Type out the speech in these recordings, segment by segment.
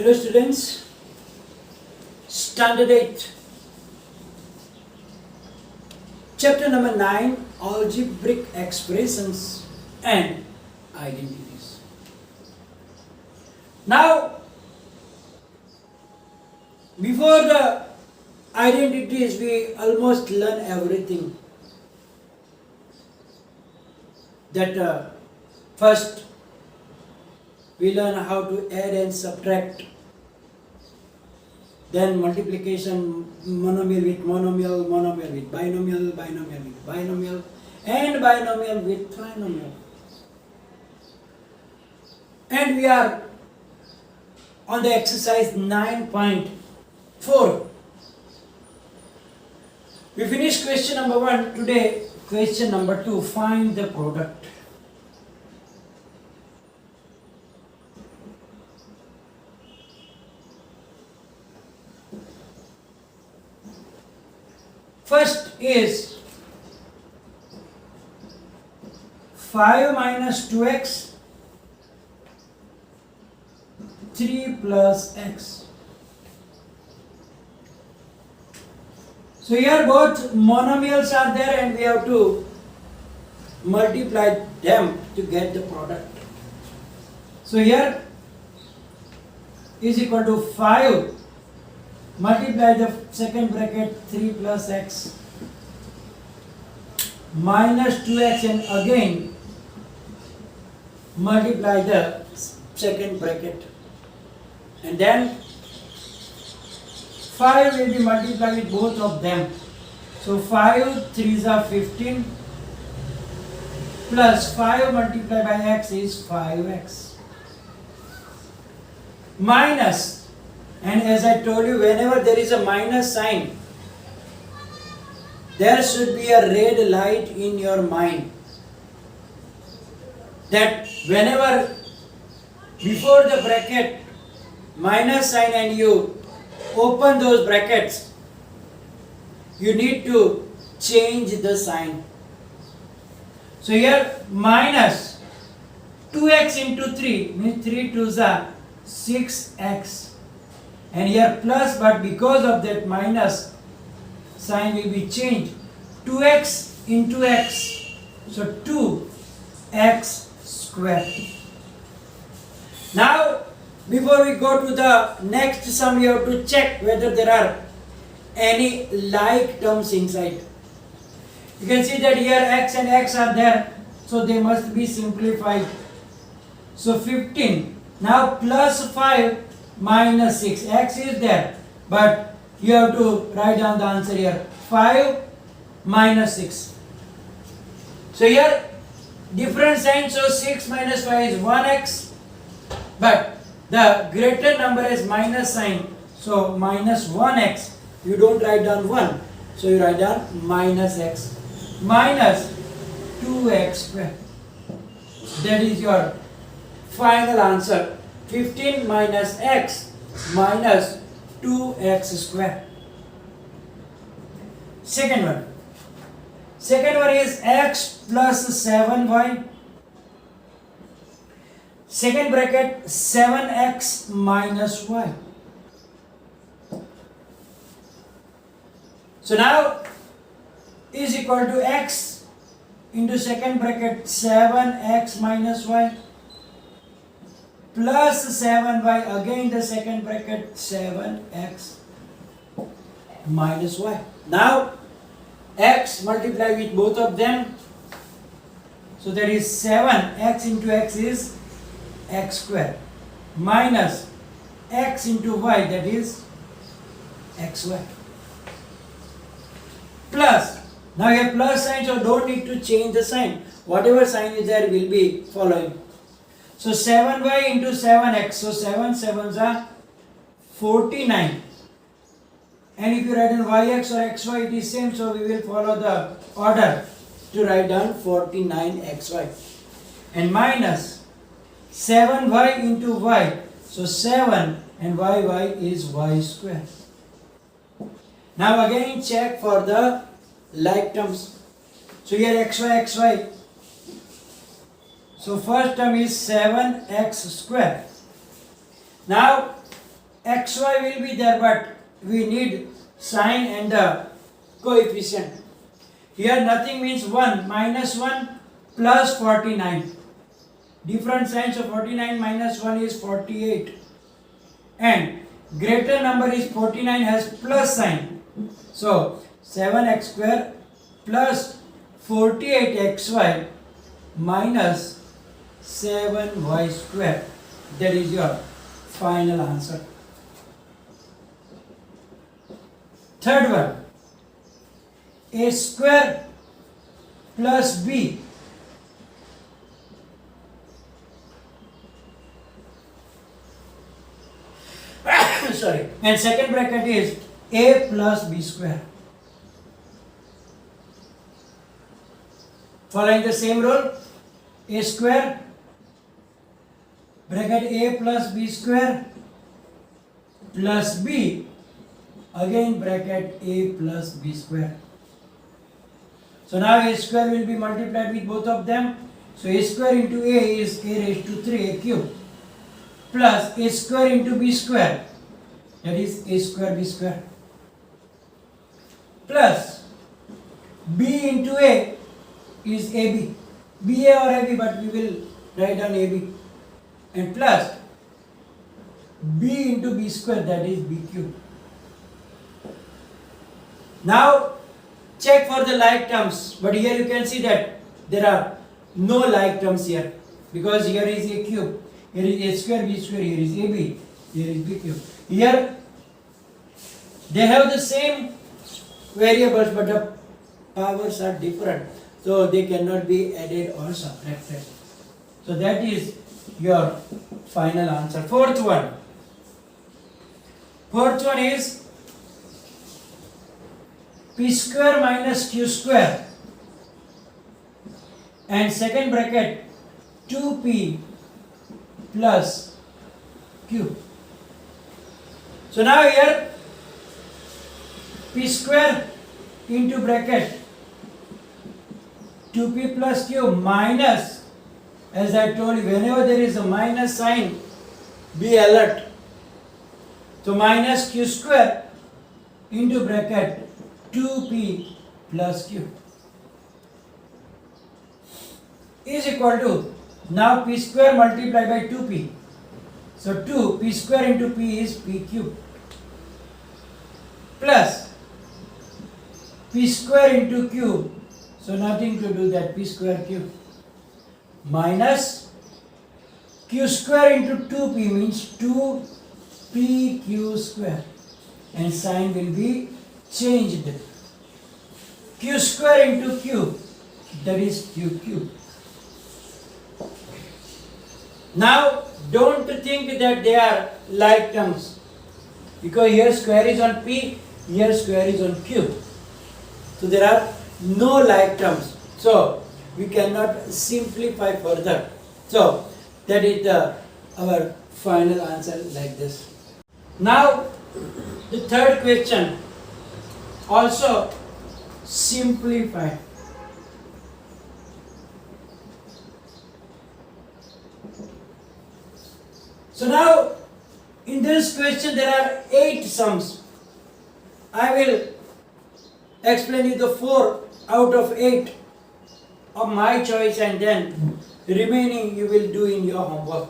Hello students, Standard 8, Chapter number 9, Algebraic Expressions and Identities. Now, before the identities, we almost learn everything. That first, we learn how to add and subtract. Then multiplication, monomial with monomial, monomial with binomial, binomial with binomial, and binomial with trinomial. And we are on the exercise 9.4. We finished question number 1. Today, question number 2. Find the product. First is 5 minus 2x, 3 plus x. So here both monomials are there and we have to multiply them to get the product. So here is equal to 5 multiply the second bracket 3 plus x minus 2x and again multiply the second bracket and then 5 will be multiplied with both of them. So 5 3s are 15 plus 5 multiplied by x is 5x minus. And as I told you, whenever there is a minus sign, there should be a red light in your mind. That whenever before the bracket minus sign and you open those brackets, you need to change the sign. So here minus 2x into 3 means 3 2s are 6x. And here plus, but because of that minus sign will be changed. 2x into x. So 2x square. Now, before we go to the next sum, we have to check whether there are any like terms inside. You can see that here x and x are there. So they must be simplified. So 15. Now plus 5. Minus 6, x is there, but you have to write down the answer here, 5 minus 6. So here, different sign, so 6 minus 5 is 1x, but the greater number is minus sign, so minus 1x, you don't write down 1, so you write down minus x, minus 2x square. That is your final answer. 15 minus x minus 2x square. Second one. Second one is x plus 7y. Second bracket 7x minus y. So now is equal to x into second bracket 7x minus y. Plus 7y, again the second bracket 7x minus y. Now x multiply with both of them. So there is 7x into x is x square minus x into y, that is xy. Plus, now you have plus sign, so don't need to change the sign. Whatever sign is there will be following. So 7y into 7x, so 7 7s are 49. And if you write down yx or xy, it is same, so we will follow the order to write down 49xy. And minus 7y into y, so 7 and y is y square. Now again check for the like terms. So here xy. So first term is 7x square. Now xy will be there, but we need sign and the coefficient. Here nothing means 1, minus 1 plus 49. Different signs of 49 minus 1 is 48. And greater number is 49 has plus sign. So 7x square plus 48xy minus 7y square. That is your final answer. Third one, a square plus b sorry, and second bracket is a plus b square. Following the same rule, a square bracket a plus b square plus b again bracket a plus b square. So now a square will be multiplied with both of them. So a square into a is a raised to 3 a cube plus a square into b square, that is a square b square, plus b into a is ab, ba or ab, but we will write down ab, and plus b into b square, that is b cube. Now check for the like terms, but here you can see that there are no like terms here, because here is a cube, here is a square b square, here is ab, here is b cube. Here they have the same variables, but the powers are different, so they cannot be added or subtracted. So that is your final answer. Fourth one is p square minus q square, and second bracket 2p plus q. So now here p square into bracket 2p plus q minus, as I told you, whenever there is a minus sign, be alert. So minus q square into bracket 2p plus q is equal to, now p square multiplied by 2p. So 2p square into p is p cube plus p square into q, so nothing to do that, p square cube, minus q square into 2p means 2pq square, and sign will be changed. Q square into q, that is q cube. Now don't think that they are like terms, because here square is on p, here square is on q. So there are no like terms. So we cannot simplify further. So that is our final answer like this. Now the third question also simplify. So now in this question there are 8 sums. I will explain you the 4 out of 8 of my choice, and then remaining you will do in your homework.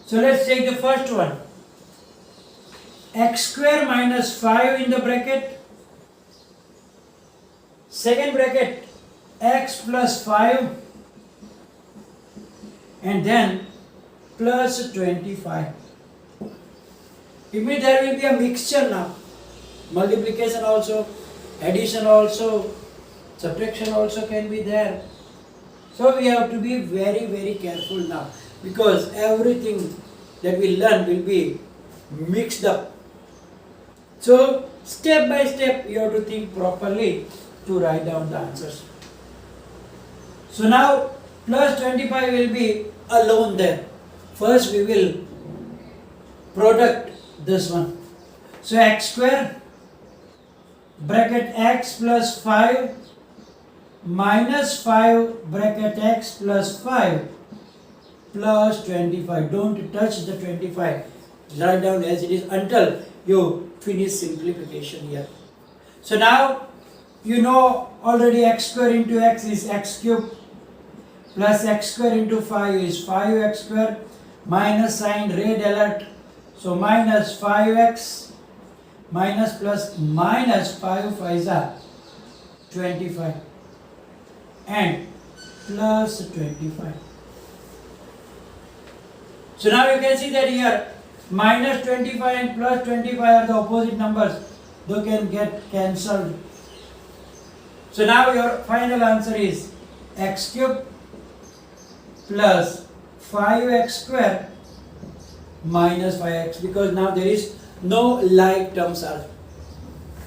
So let's take the first one. X square minus 5 in the bracket, second bracket x plus 5, and then plus 25. It means there will be a mixture now. Multiplication also, addition also, subtraction also can be there. So we have to be very, very careful now, because everything that we learn will be mixed up. So step by step you have to think properly to write down the answers. So now plus 25 will be alone there. First we will product this one. So x square bracket x plus 5 minus 5 bracket x plus 5 plus 25. Don't touch the 25. write down as it is until you finish simplification here. So now you know already x square into x is x cube plus x square into 5 is 5x square minus sign red alert. So minus 5x minus plus minus 5 5 are 25 and plus 25. So now you can see that here minus 25 and plus 25 are the opposite numbers. They can get cancelled. So now your final answer is x cube plus 5x square minus 5x, because now there is no like terms are.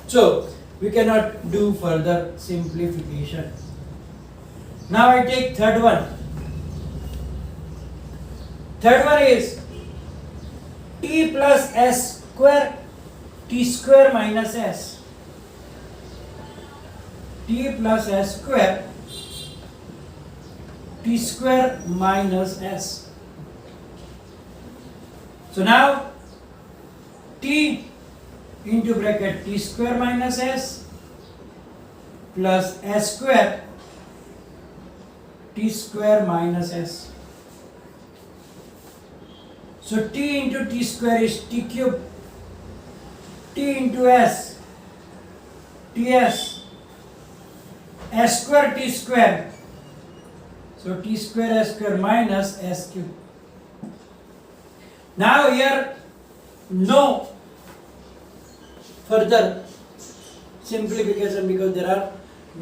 So we cannot do further simplification. Now I take third one. Third one is t plus s square, t square minus s. T plus s square, t square minus s. So now t into bracket t square minus s plus s square t square minus s. So t into t square is t cube, t into s ts, s square t square, so t square s square minus s cube. Now here no further simplification because there are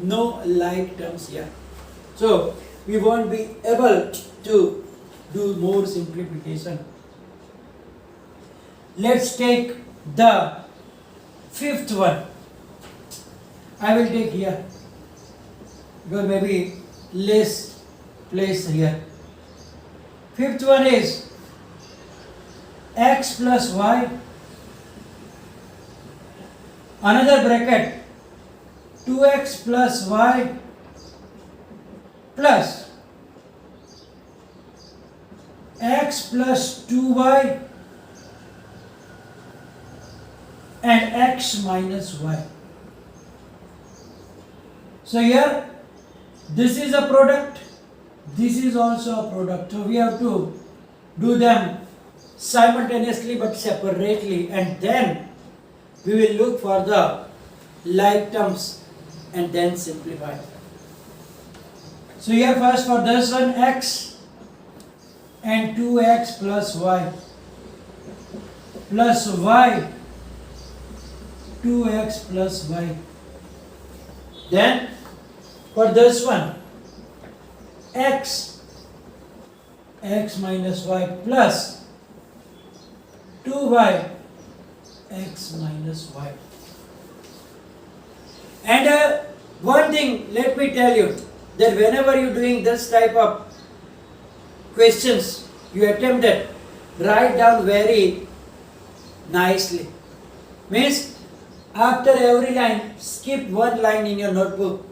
no like terms here. So we won't be able to do more simplification. Let's take the fifth one. I will take here because maybe less place here. Fifth one is x plus y, another bracket 2x plus y plus x plus 2y and x minus y. So here this is a product, this is also a product. So we have to do them simultaneously but separately, and then we will look for the like terms and then simplify. So here first for this one x and 2x plus y plus y 2x plus y. Then for this one x minus y plus 2y x minus y. And one thing let me tell you, that whenever you are doing this type of questions, you attempt it, write down very nicely. Means after every line, skip one line in your notebook,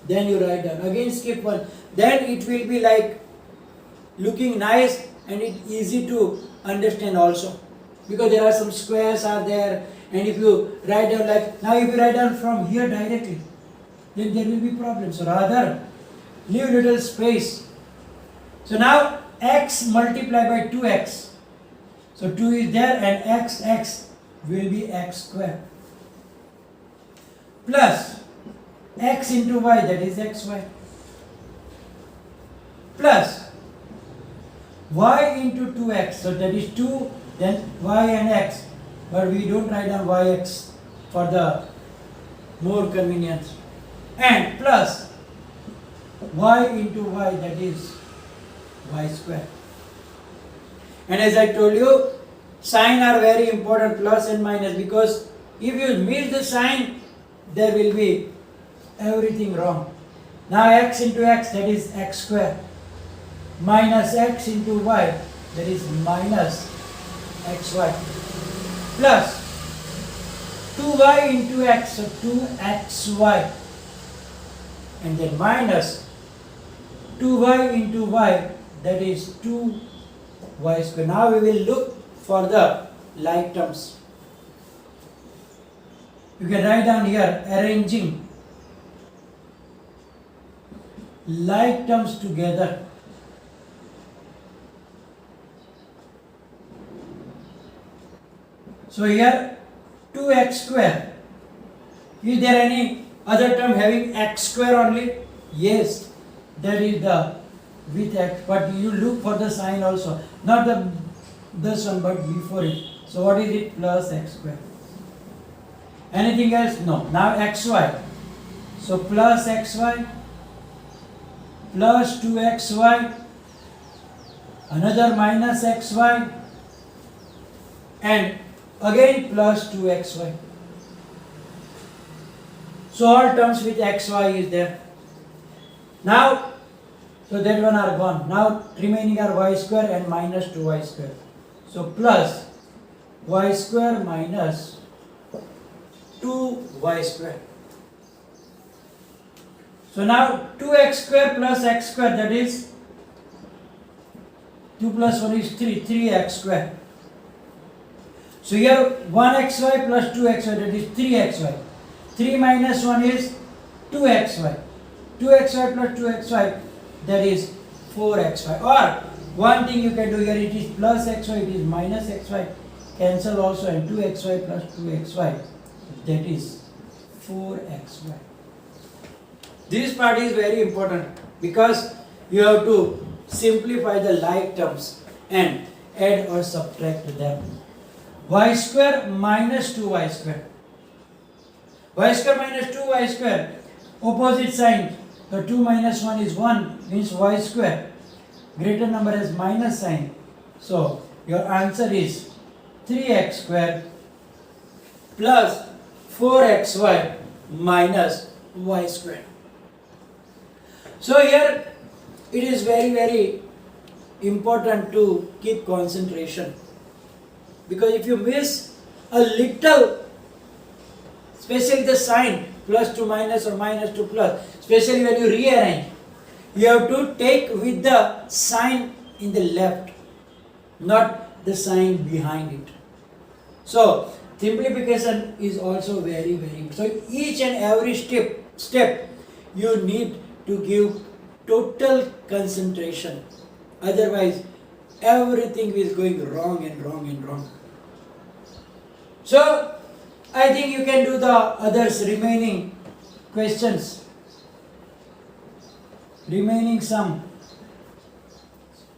then you write down. Again skip one. Then it will be like looking nice and it easy to understand also. Because there are some squares are there, and if you write down like, now if you write down from here directly, then there will be problems. So rather, leave little space. So now x multiplied by 2x. So 2 is there and x will be x square. Plus x into y, that is xy. Plus y into 2x, so that is 2, then y and x. But we don't write down yx for the more convenience. And plus y into y, that is y square. And as I told you, sign are very important, plus and minus, because if you miss the sign, there will be everything wrong. Now x into x, that is x square, minus x into y, that is minus xy, plus 2y into x, so 2xy, and then minus 2y into y, that is 2y square. Now we will look for the like terms. You can write down here arranging like terms together. So here 2x square. Is there any other term having x square only? Yes, that is the with x, but you look for the sign also, not the this one but before it. So what is it? Plus x square. Anything else? No. Now xy. So plus xy plus 2xy, another minus xy, and again plus 2xy. So all terms with xy is there. Now, so that one are gone. Now remaining are y square and minus 2y square. So plus y square minus 2y square. So now 2x square plus x square, that is 2 plus 1 is 3, 3x square. So here 1xy plus 2xy, that is 3xy. 3 minus 1 is 2xy. 2xy plus 2xy, that is 4xy. Or one thing you can do here, it is plus xy, it is minus xy. Cancel also, and 2xy plus 2xy, that is 4xy. This part is very important because you have to simplify the like terms and add or subtract them. Y square minus 2y square. Y square minus 2y square, opposite sign. So 2 minus 1 is 1, means y square. Greater number has minus sign. So your answer is 3x square plus 4xy minus y square. So here it is very important to keep concentration, because if you miss a little, especially the sign plus to minus or minus to plus, especially when you rearrange, you have to take with the sign in the left, not the sign behind it. So simplification is also very important. So each and every step you need to give total concentration, otherwise everything is going wrong and wrong and wrong. So I think you can do the others remaining questions. Remaining sum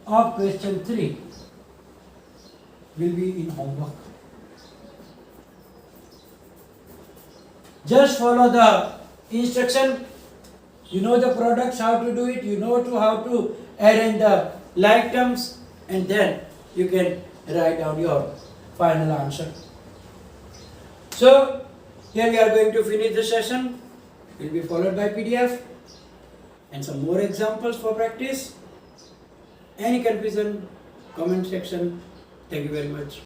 of question 3 will be in homework. Just follow the instruction. You know the products, how to do it, you know how to arrange the like terms, and then you can write down your final answer. So here we are going to finish the session. It will be followed by PDF and some more examples for practice. Any confusion, comment section. Thank you very much.